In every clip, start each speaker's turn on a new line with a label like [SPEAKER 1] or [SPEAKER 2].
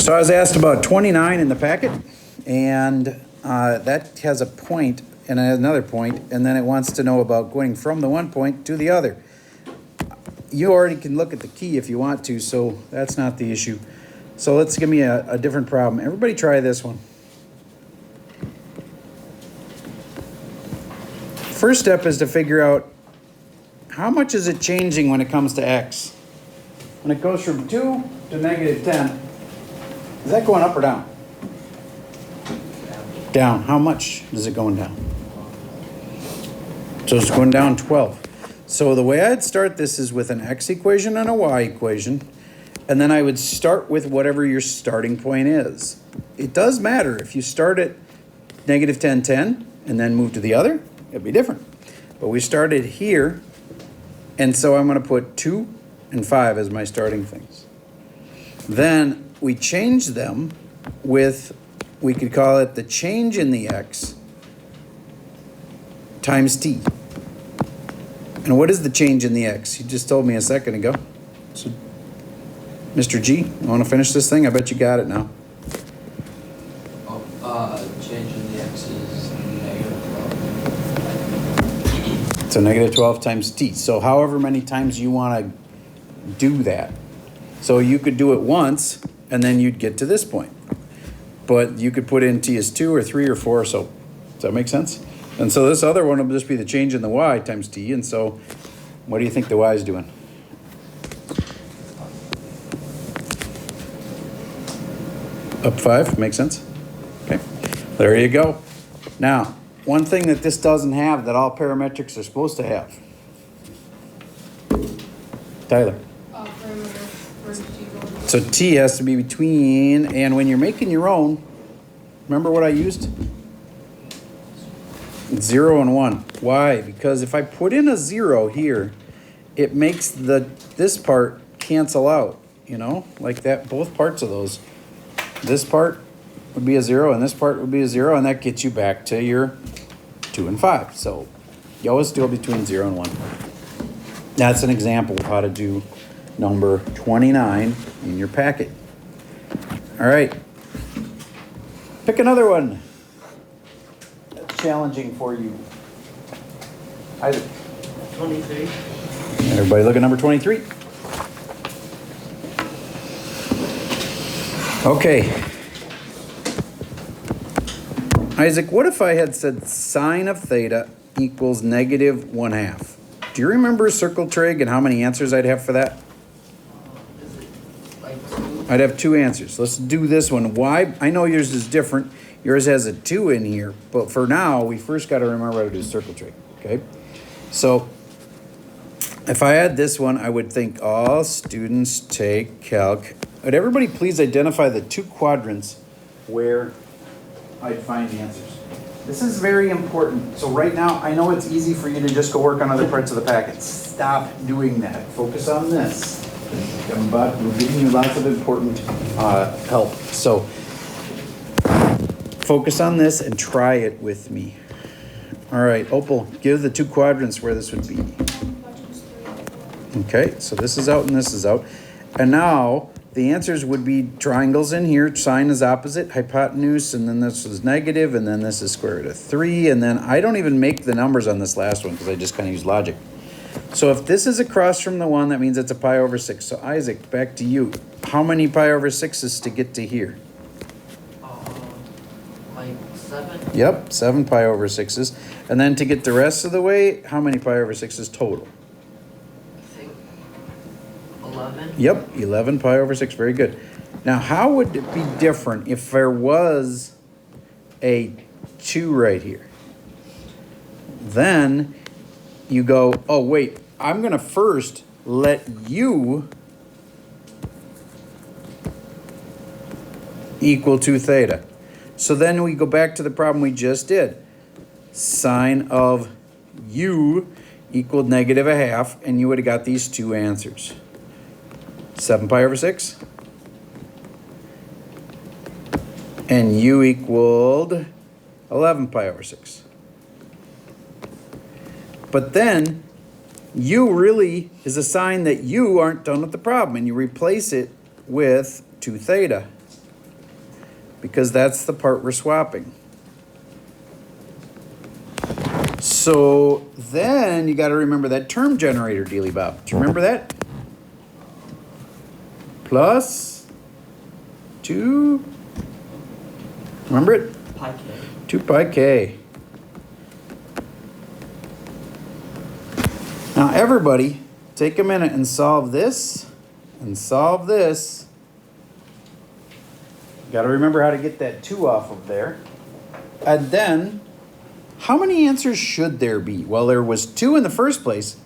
[SPEAKER 1] So I was asked about 29 in the packet, and that has a point and another point, and then it wants to know about going from the one point to the other. You already can look at the key if you want to, so that's not the issue. So let's give me a different problem. Everybody try this one. First step is to figure out how much is it changing when it comes to x. When it goes from 2 to negative 10, is that going up or down? Down. How much is it going down? So it's going down 12. So the way I'd start this is with an x equation and a y equation, and then I would start with whatever your starting point is. It does matter if you start at negative 10, 10, and then move to the other, it'd be different. But we started here, and so I'm going to put 2 and 5 as my starting things. Then we change them with, we could call it the change in the x times t. And what is the change in the x? You just told me a second ago. So, Mr. G, you want to finish this thing? I bet you got it now.
[SPEAKER 2] Change in the x is negative 12.
[SPEAKER 1] So negative 12 times t. So however many times you want to do that. So you could do it once, and then you'd get to this point. But you could put in t as 2 or 3 or 4 or so. Does that make sense? And so this other one will just be the change in the y times t. And so what do you think the y is doing? Up 5, makes sense? Okay, there you go. Now, one thing that this doesn't have that all parametrics are supposed to have. Tyler. So t has to be between, and when you're making your own, remember what I used? 0 and 1. Why? Because if I put in a 0 here, it makes this part cancel out, you know, like that, both parts of those. This part would be a 0 and this part would be a 0, and that gets you back to your 2 and 5. So you always do it between 0 and 1. That's an example of how to do number 29 in your packet. All right. Pick another one that's challenging for you. Isaac.
[SPEAKER 2] 23.
[SPEAKER 1] Everybody look at number 23. Okay. Isaac, what if I had said sine of theta equals negative 1/2? Do you remember circle trig and how many answers I'd have for that?
[SPEAKER 2] Is it like 2?
[SPEAKER 1] I'd have 2 answers. Let's do this one. Why? I know yours is different. Yours has a 2 in here, but for now, we first got to remember how to do circle trig, okay? So if I had this one, I would think all students take calc. Would everybody please identify the 2 quadrants where I'd find the answers? This is very important. So right now, I know it's easy for you to just go work on other parts of the packet. Stop doing that. Focus on this. We're giving you lots of important help. So focus on this and try it with me. All right, Opal, give the 2 quadrants where this would be. Okay, so this is out and this is out. And now the answers would be triangles in here. Sine is opposite, hypotenuse, and then this is negative, and then this is square root of 3. And then I don't even make the numbers on this last one because I just kind of use logic. So if this is across from the 1, that means it's a pi over 6. So Isaac, back to you. How many pi over 6s to get to here?
[SPEAKER 2] Like 7?
[SPEAKER 1] Yep, 7 pi over 6s. And then to get the rest of the way, how many pi over 6s total?
[SPEAKER 2] I think 11.
[SPEAKER 1] Yep, 11 pi over 6. Very good. Now, how would it be different if there was a 2 right here? Then you go, oh, wait, I'm going to first let u equal 2 theta. So then we go back to the problem we just did. Sine of u equaled negative 1/2, and you would have got these 2 answers. 7 pi over 6. And u equaled 11 pi over 6. But then, u really is a sign that you aren't done with the problem, and you replace it with 2 theta. because that's the part we're swapping. So then you got to remember that term generator, dealy bob. Do you remember that? Plus 2, remember it?
[SPEAKER 3] Pi k.
[SPEAKER 1] 2 pi k. Now everybody, take a minute and solve this and solve this. Got to remember how to get that 2 off of there. And then, how many answers should there be? Well, there was 2 in the first place.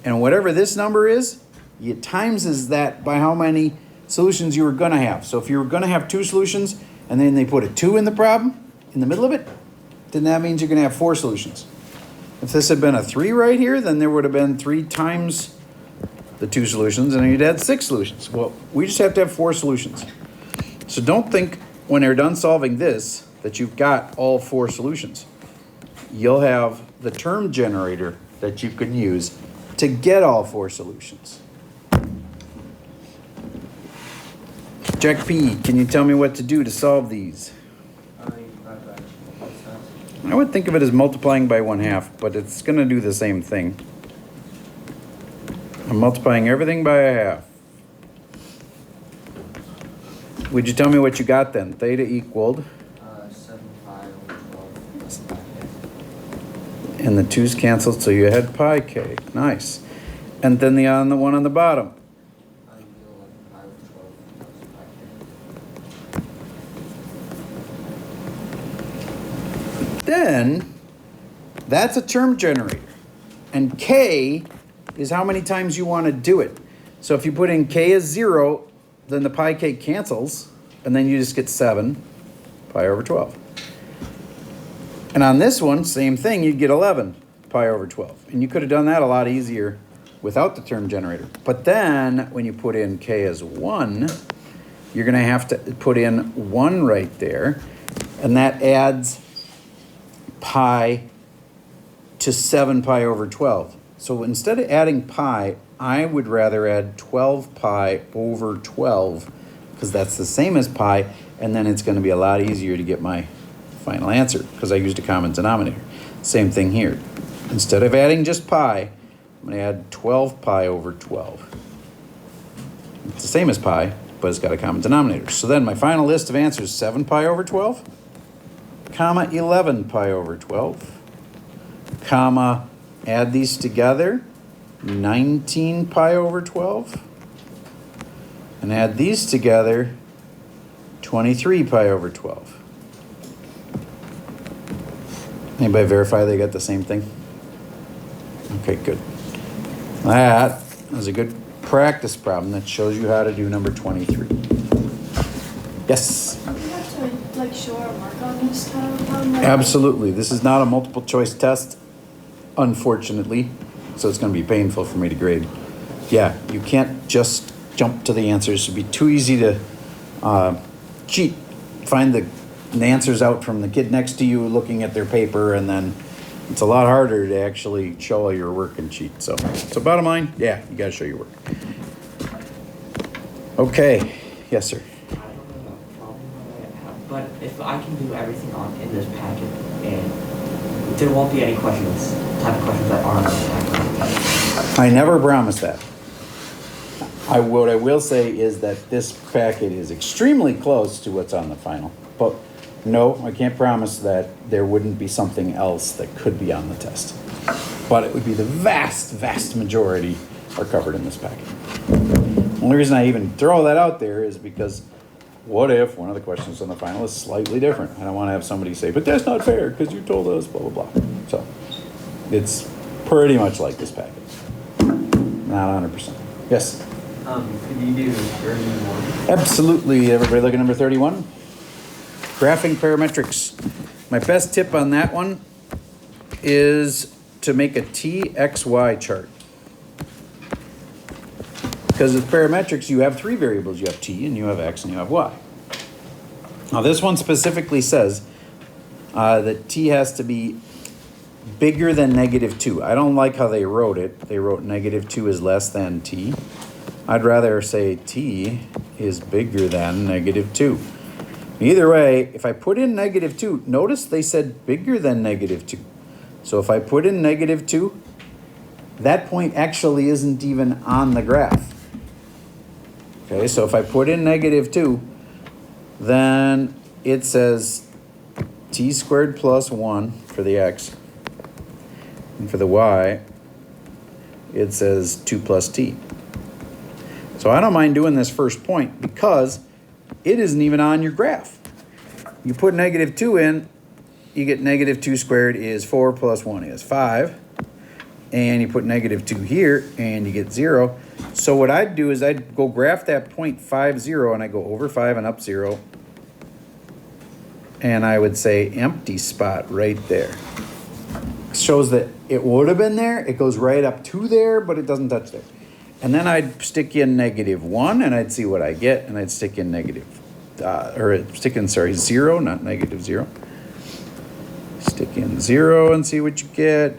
[SPEAKER 1] And whatever this number is, you times that by how many solutions you were going to have. So if you were going to have 2 solutions and then they put a 2 in the problem, in the middle of it, then that means you're going to have 4 solutions. If this had been a 3 right here, then there would have been 3 times the 2 solutions, and you'd had 6 solutions. Well, we just have to have 4 solutions. So don't think when they're done solving this that you've got all 4 solutions. You'll have the term generator that you can use to get all 4 solutions. Jack P, can you tell me what to do to solve these? I would think of it as multiplying by 1/2, but it's going to do the same thing. I'm multiplying everything by 1/2. Would you tell me what you got then? Theta equaled?
[SPEAKER 3] 7 pi over 12 plus pi k.
[SPEAKER 1] And the 2's canceled, so you had pi k. Nice. And then the one on the bottom.
[SPEAKER 3] I get 11 pi over 12 plus pi k.
[SPEAKER 1] Then, that's a term generator. And k is how many times you want to do it. So if you put in k as 0, then the pi k cancels, and then you just get 7 pi over 12. And on this one, same thing, you'd get 11 pi over 12. And you could have done that a lot easier without the term generator. But then, when you put in k as 1, you're going to have to put in 1 right there, and that adds pi to 7 pi over 12. So instead of adding pi, I would rather add 12 pi over 12, because that's the same as pi, and then it's going to be a lot easier to get my final answer, because I used a common denominator. Same thing here. Instead of adding just pi, I'm going to add 12 pi over 12. It's the same as pi, but it's got a common denominator. So then my final list of answers, 7 pi over 12, comma 11 pi over 12, comma, add these together, 19 pi over 12, and add these together, 23 pi over 12. Anybody verify they got the same thing? Okay, good. That is a good practice problem that shows you how to do number 23. Yes?
[SPEAKER 4] Do we have to like show our work on this time?
[SPEAKER 1] Absolutely. This is not a multiple choice test, unfortunately, so it's going to be painful for me to grade. Yeah, you can't just jump to the answers. It'd be too easy to cheat. Find the answers out from the kid next to you looking at their paper, and then it's a lot harder to actually show all your work and cheat. So bottom line, yeah, you got to show your work. Okay. Yes, sir.
[SPEAKER 3] I don't know the problem that I have, but if I can do everything in this packet, and there won't be any questions, type of questions that aren't in the packet.
[SPEAKER 1] I never promised that. What I will say is that this packet is extremely close to what's on the final, but no, I can't promise that there wouldn't be something else that could be on the test. But it would be the vast, vast majority are covered in this packet. The only reason I even throw that out there is because what if one of the questions on the final is slightly different? I don't want to have somebody say, but that's not fair because you told us blah, blah, blah. So it's pretty much like this packet. Not 100%. Yes?
[SPEAKER 3] Could you do 31?
[SPEAKER 1] Absolutely. Everybody look at number 31. Graphing parametrics. My best tip on that one is to make a TXY chart. Because with parametrics, you have 3 variables. You have t, and you have x, and you have y. Now, this one specifically says that t has to be bigger than -2. I don't like how they wrote it. They wrote -2 is less than t. I'd rather say t is bigger than -2. Either way, if I put in -2, notice they said bigger than -2. So if I put in -2, that point actually isn't even on the graph. Okay, so if I put in -2, then it says t squared plus 1 for the x. And for the y, it says 2 plus t. So I don't mind doing this first point because it isn't even on your graph. You put -2 in, you get -2 squared is 4 plus 1 is 5. And you put -2 here and you get 0. So what I'd do is I'd go graph that point 5, 0, and I go over 5 and up 0. And I would say empty spot right there. Shows that it would have been there. It goes right up to there, but it doesn't touch there. And then I'd stick in -1 and I'd see what I get. And I'd stick in 0, not -0. Stick in 0 and see what you get.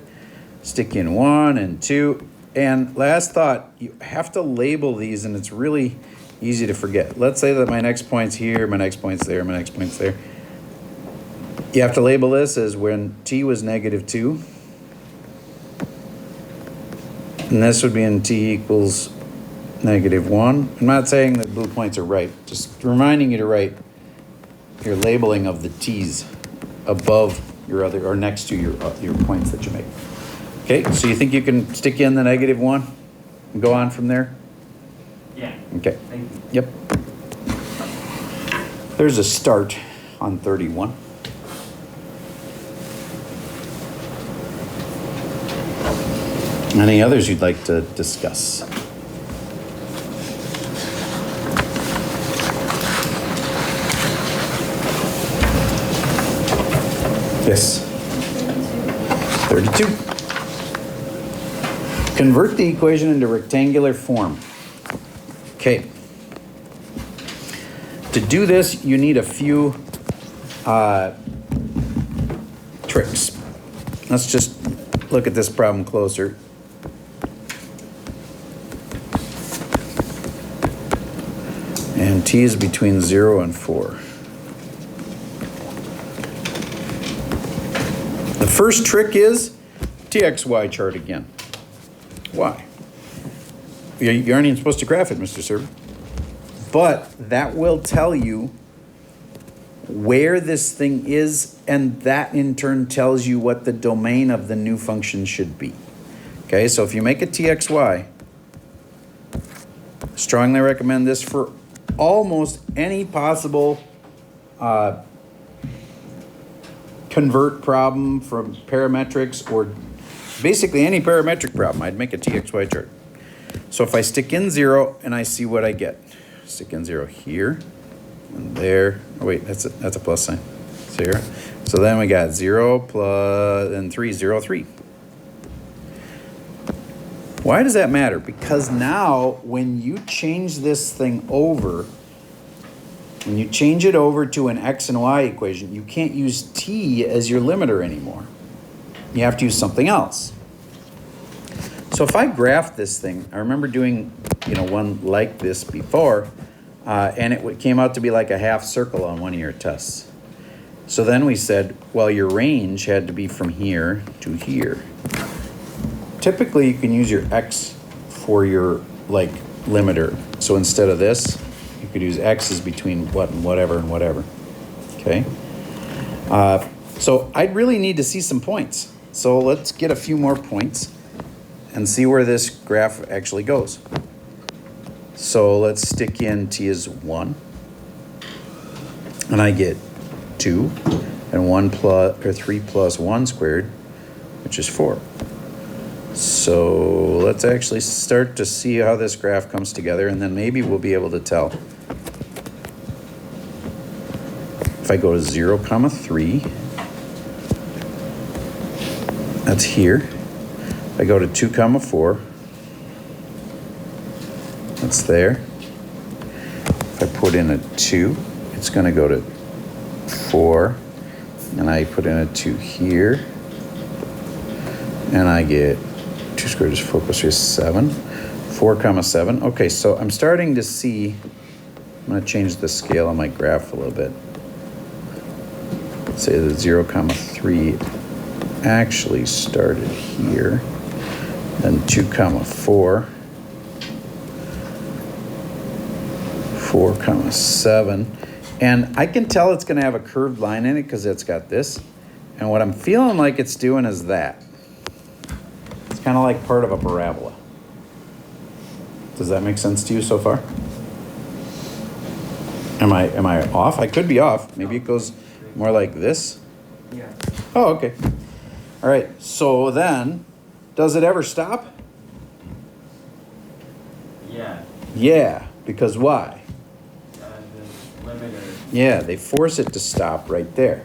[SPEAKER 1] Stick in 1 and 2. And last thought, you have to label these and it's really easy to forget. Let's say that my next point's here, my next point's there, my next point's there. You have to label this as when t was -2. And this would be in t equals -1. I'm not saying that blue points are right, just reminding you to write your labeling of the t's above your other, or next to your points that you make. Okay, so you think you can stick in the -1 and go on from there?
[SPEAKER 3] Yeah.
[SPEAKER 1] Okay.
[SPEAKER 3] Thank you.
[SPEAKER 1] Yep. There's a start on 31. Any others you'd like to discuss? Yes. 32. Convert the equation into rectangular form. Okay. To do this, you need a few tricks. Let's just look at this problem closer. And t is between 0 and 4. The first trick is TXY chart again. Why? You aren't even supposed to graph it, Mr. Server. But that will tell you where this thing is, and that in turn tells you what the domain of the new function should be. Okay, so if you make a TXY, strongly recommend this for almost any possible convert problem from parametrics, or basically any parametric problem. I'd make a TXY chart. So if I stick in 0 and I see what I get, stick in 0 here and there. Oh wait, that's a plus sign. 0. So then we got 0 plus and 3, 0, 3. Why does that matter? Because now when you change this thing over, when you change it over to an x and y equation, you can't use t as your limiter anymore. You have to use something else. So if I graph this thing, I remember doing, one like this before, and it came out to be like a half circle on one of your tests. So then we said, well, your range had to be from here to here. Typically, you can use your x for your limiter. So instead of this, you could use x's between what and whatever. Okay. So I'd really need to see some points. So let's get a few more points and see where this graph actually goes. So let's stick in t is 1, and I get 2, and 3 plus 1 squared, which is 4. So let's actually start to see how this graph comes together, and then maybe we'll be able to tell. If I go to 0, 3, that's here. If I go to 2, 4, that's there. If I put in a 2, it's going to go to 4, and I put in a 2 here, and I get 2 squared is 4 plus 3 is 7. 4, 7. Okay, so I'm starting to see, I'm going to change the scale on my graph a little bit. say that 0, 3 actually started here, then 2, 4, 4, 7, and I can tell it's going to have a curved line in it because it's got this, and what I'm feeling like it's doing is that. It's kind of like part of a parabola. Does that make sense to you so far? Am I off? I could be off. Maybe it goes more like this.
[SPEAKER 3] Yeah.
[SPEAKER 1] Oh, okay. All right. So then, does it ever stop?
[SPEAKER 3] Yeah.
[SPEAKER 1] Yeah. Because why?
[SPEAKER 3] The limiter.
[SPEAKER 1] Yeah, they force it to stop right there.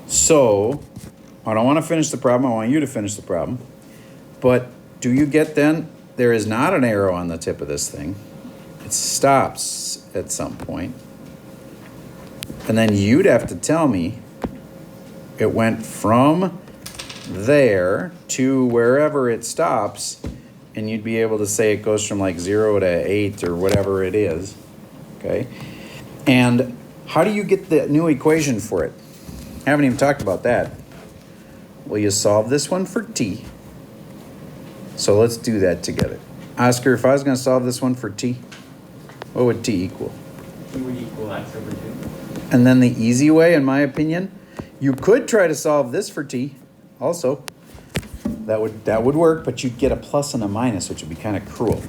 [SPEAKER 1] So, I don't want to finish the problem. I want you to finish the problem. But do you get then? There is not an arrow on the tip of this thing. It stops at some point. And then you'd have to tell me it went from there to wherever it stops, and you'd be able to say it goes from like 0 to 8 or whatever it is, okay? And how do you get the new equation for it? I haven't even talked about that. Well, you solve this one for t. So let's do that together. Oscar, if I was going to solve this one for t, what would t equal?
[SPEAKER 3] T would equal x over 2.
[SPEAKER 1] And then the easy way, in my opinion, you could try to solve this for t also. That would work, but you'd get a plus and a minus, which would be kind of cruel.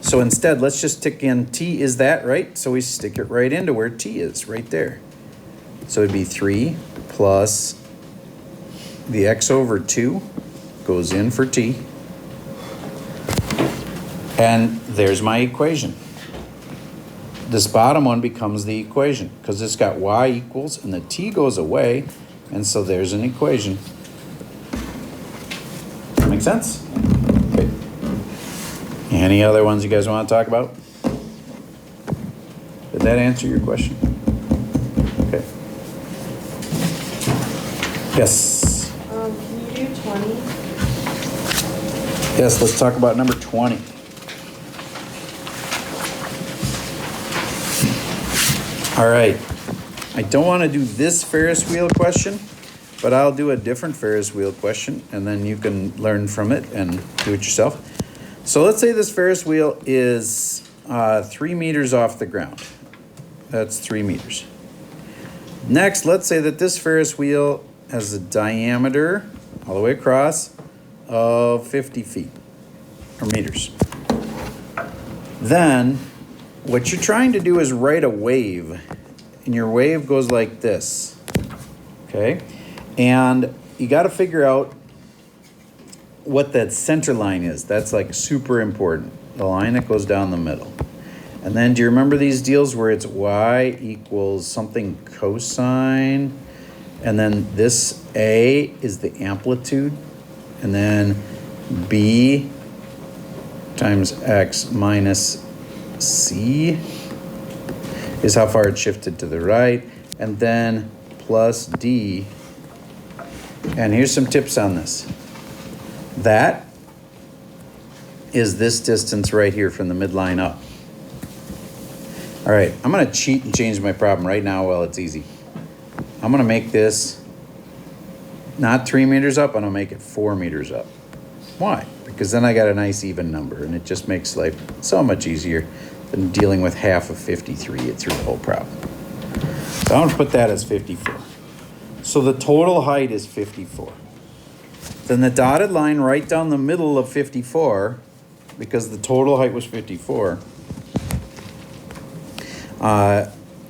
[SPEAKER 1] So instead, let's just stick in t is that, right? So we stick it right into where t is, right there. So it'd be 3 plus the x over 2 goes in for t. And there's my equation. This bottom one becomes the equation because it's got y equals and the t goes away, and so there's an equation. Make sense? Okay. Any other ones you guys want to talk about? Did that answer your question? Okay. Yes.
[SPEAKER 4] Can you do 20?
[SPEAKER 1] Yes, let's talk about number 20. All right, I don't want to do this Ferris wheel question, but I'll do a different Ferris wheel question, and then you can learn from it and do it yourself. So let's say this Ferris wheel is 3 meters off the ground. That's 3 meters. Next, let's say that this Ferris wheel has a diameter all the way across of 50 feet or meters. Then, what you're trying to do is write a wave, and your wave goes like this, okay? And you got to figure out what that center line is. That's like super important, the line that goes down the middle. And then do you remember these deals where it's y equals something cosine, and then this a is the amplitude, and then b times x minus c is how far it shifted to the right, and then plus d. And here's some tips on this. That is this distance right here from the midline up. All right, I'm gonna cheat and change my problem right now while it's easy. I'm gonna make this not 3 meters up, I'm gonna make it 4 meters up. Why? Because then I got a nice even number, and it just makes life so much easier than dealing with half of 53 through the whole problem. So I'm gonna put that as 54. So the total height is 54. Then the dotted line right down the middle of 54, because the total height was 54,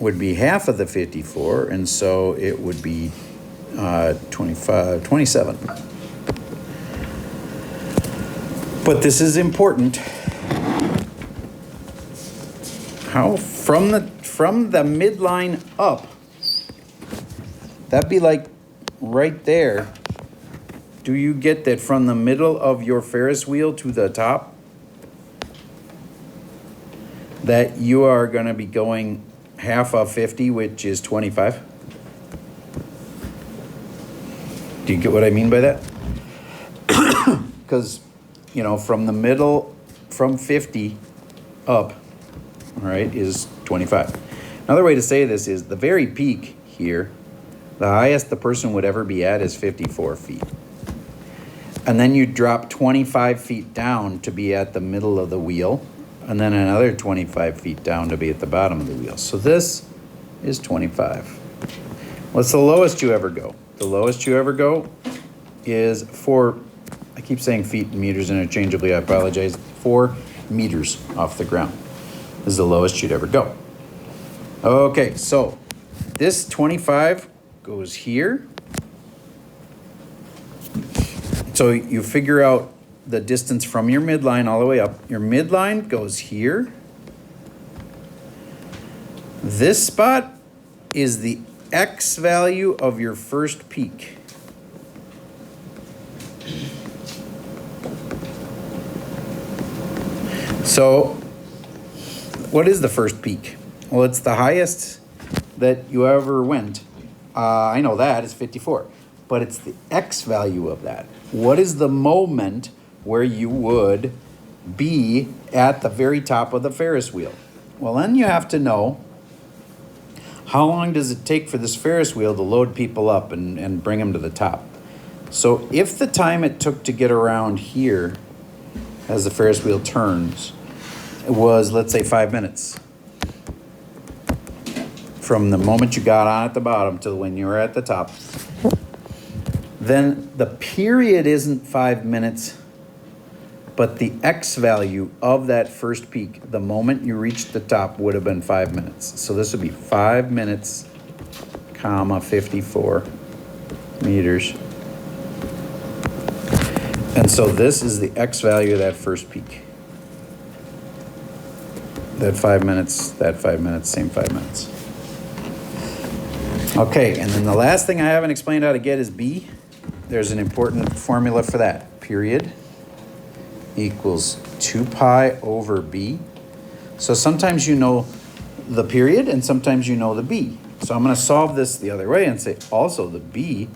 [SPEAKER 1] would be half of the 54, and so it would be 27. But this is important. How from the midline up, that'd be like right there. Do you get that from the middle of your Ferris wheel to the top? That you are going to be going half of 50, which is 25? Do you get what I mean by that? Because, you know, from the middle, from 50 up, all right, is 25. Another way to say this is the very peak here The highest the person would ever be at is 54 feet. And then you drop 25 feet down to be at the middle of the wheel, and then another 25 feet down to be at the bottom of the wheel. So this is 25. What's the lowest you ever go? The lowest you ever go is 4, I keep saying feet and meters interchangeably, I apologize, 4 meters off the ground is the lowest you'd ever go. Okay, so this 25 goes here. So you figure out the distance from your midline all the way up. Your midline goes here. This spot is the X value of your first peak. So what is the first peak? Well, it's the highest that you ever went. I know that is 54, but it's the X value of that. What is the moment where you would be at the very top of the Ferris wheel? Well, then you have to know how long does it take for this Ferris wheel to load people up and bring them to the top. So if the time it took to get around here as the Ferris wheel turns was, let's say, 5 minutes, from the moment you got on at the bottom to when you were at the top, then the period isn't 5 minutes, but the X value of that first peak, the moment you reached the top, would have been 5 minutes. So this would be 5 minutes, comma, 54 meters. And so this is the X value of that first peak. That 5 minutes, same 5 minutes. Okay, and then the last thing I haven't explained how to get is B. There's an important formula for that. Period equals 2 pi over B. So sometimes you know the period and sometimes you know the B. So I'm going to solve this the other way and say also the B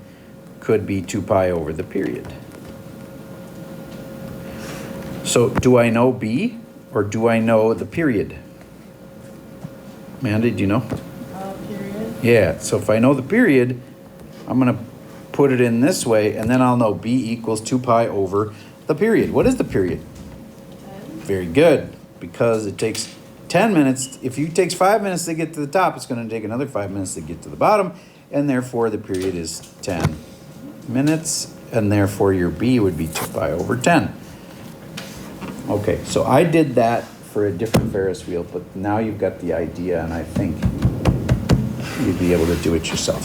[SPEAKER 1] could be 2 pi over the period. So do I know B or do I know the period? Amanda, do you know?
[SPEAKER 4] Period.
[SPEAKER 1] Yeah, so if I know the period, I'm going to put it in this way, and then I'll know B equals 2 pi over the period. What is the period?
[SPEAKER 4] 10.
[SPEAKER 1] Very good, because it takes 10 minutes. If it takes 5 minutes to get to the top, it's going to take another 5 minutes to get to the bottom, and therefore the period is 10 minutes, and therefore your B would be 2 pi over 10. Okay, so I did that for a different Ferris wheel, but now you've got the idea, and I think you'd be able to do it yourself.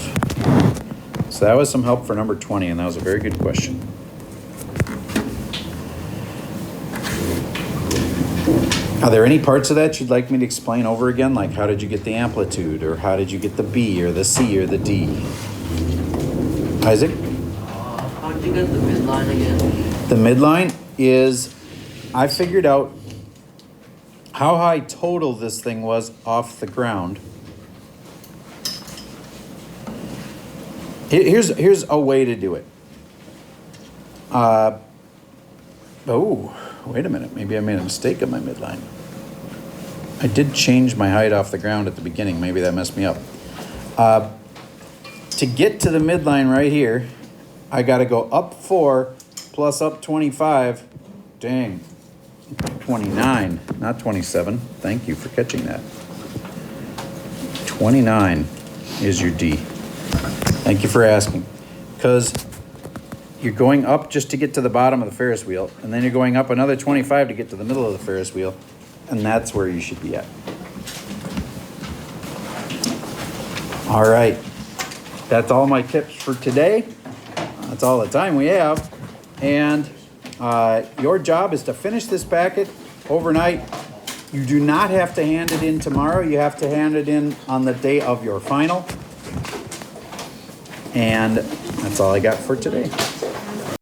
[SPEAKER 1] So that was some help for number 20, and that was a very good question. Are there any parts of that you'd like me to explain over again? Like how did you get the amplitude, or how did you get the B, or the C, or the D? Isaac?
[SPEAKER 2] How did you get the midline again?
[SPEAKER 1] The midline is, I figured out how high total this thing was off the ground. Here's a way to do it. Oh, wait a minute. Maybe I made a mistake on my midline. I did change my height off the ground at the beginning. Maybe that messed me up. To get to the midline right here, I got to go up 4 plus up 25. Dang. 29, not 27. Thank you for catching that. 29 is your D. Thank you for asking. Because you're going up just to get to the bottom of the Ferris wheel, and then you're going up another 25 to get to the middle of the Ferris wheel, and that's where you should be at. All right. That's all my tips for today. That's all the time we have. And your job is to finish this packet overnight. You do not have to hand it in tomorrow. You have to hand it in on the day of your final. And that's all I got for today.